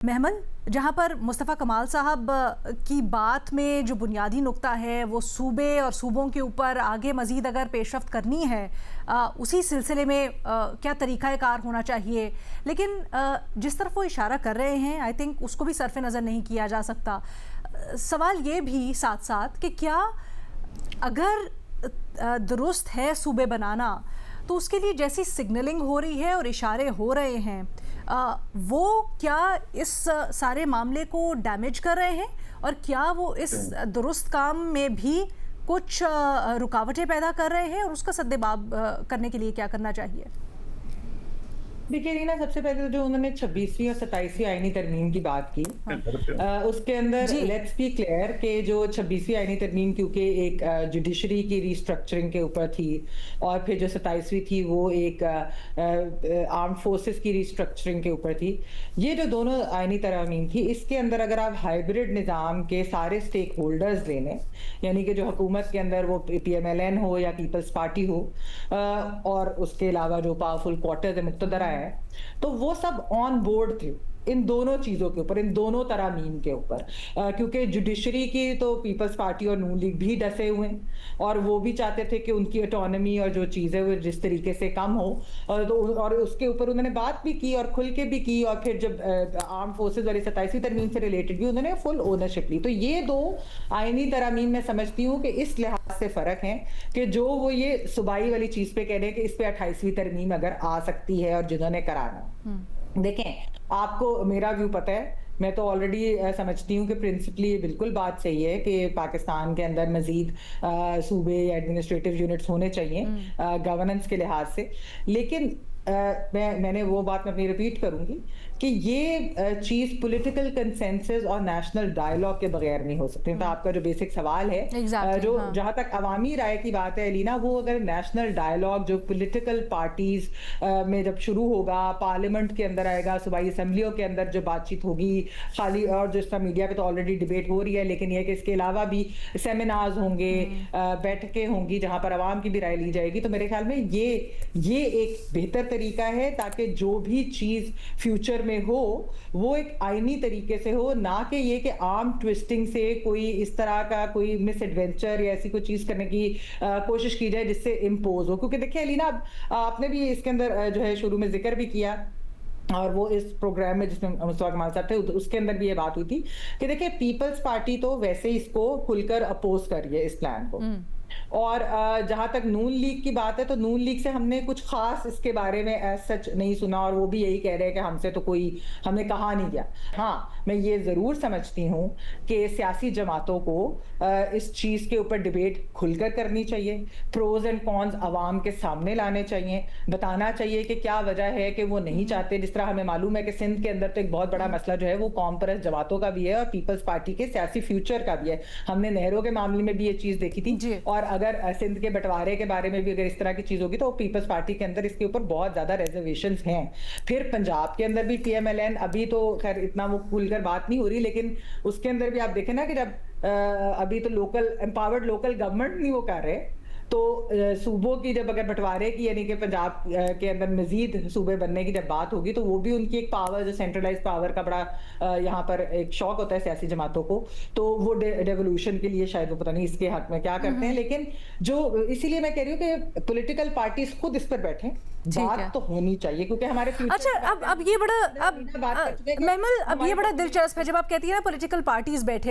محمل، جہاں پر مصطفیٰ کمال صاحب کی بات میں جو بنیادی نقطہ ہے وہ صوبے اور صوبوں کے اوپر آگے مزید اگر پیش رفت کرنی ہے اسی سلسلے میں کیا طریقہ کار ہونا چاہیے، لیکن جس طرف وہ اشارہ کر رہے ہیں آئی تھنک اس کو بھی صرف نظر نہیں کیا جا سکتا۔ سوال یہ بھی ساتھ ساتھ کہ کیا اگر درست ہے صوبے بنانا تو اس کے لیے جیسی سگنلنگ ہو رہی ہے اور اشارے ہو رہے ہیں وہ کیا اس سارے معاملے کو ڈیمیج کر رہے ہیں، اور کیا وہ اس درست کام میں بھی کچھ رکاوٹیں پیدا کر رہے ہیں، اور اس کا سدباب کرنے کے لیے کیا کرنا چاہیے؟ دیکھیے رینا، سب سے پہلے جو انہوں نے 26ویں اور 27ویں آئینی ترمیم کی بات کی اس کے اندر لیٹس بی کلیئر کہ جو 26ویں آئینی ترمیم کیونکہ ایک جوڈیشری کی ریسٹرکچرنگ کے اوپر تھی، اور پھر جو 27ویں تھی وہ ایک آرمڈ فورسز کی ریسٹرکچرنگ کے اوپر تھی۔ یہ جو دونوں آئینی ترامیم تھی اس کے اندر اگر آپ ہائیبرڈ نظام کے سارے سٹیک ہولڈرز لے لیں، یعنی کہ جو حکومت کے اندر وہ پی ایم ایل این ہو یا پیپلز پارٹی ہو، اور اس کے علاوہ جو پاورفل کوارٹرز مقتدرہ ہیں، تو وہ سب آن بورڈ تھے ان دونوں چیزوں کے اوپر، ان دونوں ترامیم کے اوپر، کیونکہ جوڈیشری کی تو پیپلز پارٹی اور نون لیگ بھی ڈسے ہوئے ہیں، اور وہ بھی چاہتے تھے کہ ان کی اٹانومی اور جو چیزیں وہ جس طریقے سے کم ہو، اور اس کے اوپر انہوں نے بات بھی کی اور کھل کے بھی کی، اور پھر جب آرم فورسز والی 27ویں ترمیم سے ریلیٹڈ بھی انہوں نے فل اونرشپ لی۔ تو یہ دو آئینی ترامیم میں سمجھتی ہوں کہ اس لحاظ سے فرق ہے کہ جو وہ یہ صوبائی والی چیز پہ کہہ رہے ہیں کہ اس پہ 28ویں ترمیم اگر آ سکتی ہے اور جنہوں نے کرانا۔ دیکھیں، آپ کو میرا ویو پتہ ہے، میں تو آلریڈی سمجھتی ہوں کہ پرنسپلی یہ بالکل بات صحیح ہے کہ پاکستان کے اندر مزید صوبے یا ایڈمنسٹریٹو یونٹس ہونے چاہیے گورننس کے لحاظ سے، لیکن میں نے وہ بات میں اپنی ریپیٹ کروں گی کہ یہ چیز پولیٹیکل کنسنسس اور نیشنل ڈائیلاگ کے بغیر نہیں ہو سکتی۔ تو آپ کا جو بیسک سوال ہے جو جہاں تک عوامی رائے کی بات ہے لینا، وہ اگر نیشنل ڈائیلاگ جو پولیٹیکل پارٹیز میں جب شروع ہوگا، پارلیمنٹ کے اندر آئے گا، صوبائی اسمبلیوں کے اندر جو بات چیت ہوگی، خالی اور جس طرح میڈیا پہ تو آلریڈی ڈیبیٹ ہو رہی ہے، لیکن یہ کہ اس کے علاوہ بھی سیمینارز ہوں گے، بیٹھکیں ہوں گی جہاں پر عوام کی بھی رائے لی جائے گی، تو میرے خیال میں یہ ایک بہتر طریقہ ہے تاکہ جو بھی چیز فیوچر میں ہو وہ ایک آئینی طریقے سے ہو، نہ کہ یہ کہ عام ٹویسٹنگ سے کوئی اس طرح کا کوئی مس ایڈونچر یا ایسی کوئی چیز کرنے کی کوشش کی جائے جس سے امپوز ہو۔ کیونکہ دیکھیں علینا، آپ نے بھی اس کے اندر جو ہے شروع میں ذکر بھی کیا، اور وہ اس پروگرام میں جس میں مصطفیٰ کمال صاحب تھے اس کے اندر بھی یہ بات ہوئی تھی کہ دیکھیں پیپلز پارٹی تو ویسے ہی اس کو کھل کر اپوز کر رہی ہے اس پلان کو، اور جہاں تک نون لیگ کی بات ہے تو نون لیگ سے ہم نے کچھ خاص اس کے بارے میں ایز سچ نہیں سنا، اور وہ بھی یہی کہہ رہے ہیں کہ ہم سے تو کوئی ہم نے کہا نہیں گیا۔ ہاں، میں یہ ضرور سمجھتی ہوں کہ سیاسی جماعتوں کو اس چیز کے اوپر ڈیبیٹ کھل کر کرنی چاہیے، پروز اینڈ کونز عوام کے سامنے لانے چاہیے، بتانا چاہیے کہ کیا وجہ ہے کہ وہ نہیں چاہتے۔ جس طرح ہمیں معلوم ہے کہ سندھ کے اندر تو ایک بہت بڑا مسئلہ جو ہے وہ قوم پرست جماعتوں کا بھی ہے اور پیپلز پارٹی کے سیاسی فیوچر کا بھی ہے۔ ہم نے نہروں کے معاملے میں بھی یہ چیز دیکھی تھی، اور اگر سندھ کے بٹوارے کے بارے میں بھی اگر اس طرح کی چیز ہوگی تو پیپلز پارٹی کے اندر اس کے اوپر بہت زیادہ ریزرویشنز ہیں۔ پھر پنجاب کے اندر بھی پی ایم ایل این، ابھی تو خیر اتنا وہ کھل کر بات نہیں ہو رہی، لیکن اس کے اندر بھی آپ دیکھیں نا کہ جب ابھی تو لوکل امپاورڈ لوکل گورنمنٹ نہیں وہ کر رہے، تو صوبوں کی جب اگر بٹوارے کی یعنی کہ پنجاب کے اندر مزید صوبے بننے کی جب بات ہوگی تو وہ بھی ان کی ایک پاور، جو سینٹرلائز پاور کا بڑا یہاں پر ایک شوق ہوتا ہے سیاسی جماعتوں کو، تو وہ ڈیولوشن کے لیے شاید وہ پتہ نہیں اس کے حق میں کیا کرتے ہیں، لیکن جو اسی لیے میں کہہ رہی ہوں کہ پولیٹیکل پارٹیز خود اس پر بیٹھیں، بات تو ہونی چاہیے کیونکہ ہمارے اچھا اب یہ بڑا محمل اب یہ بڑا دلچسپ ہے جب آپ کہتی ہیں نا پولیٹیکل پارٹیز بیٹھے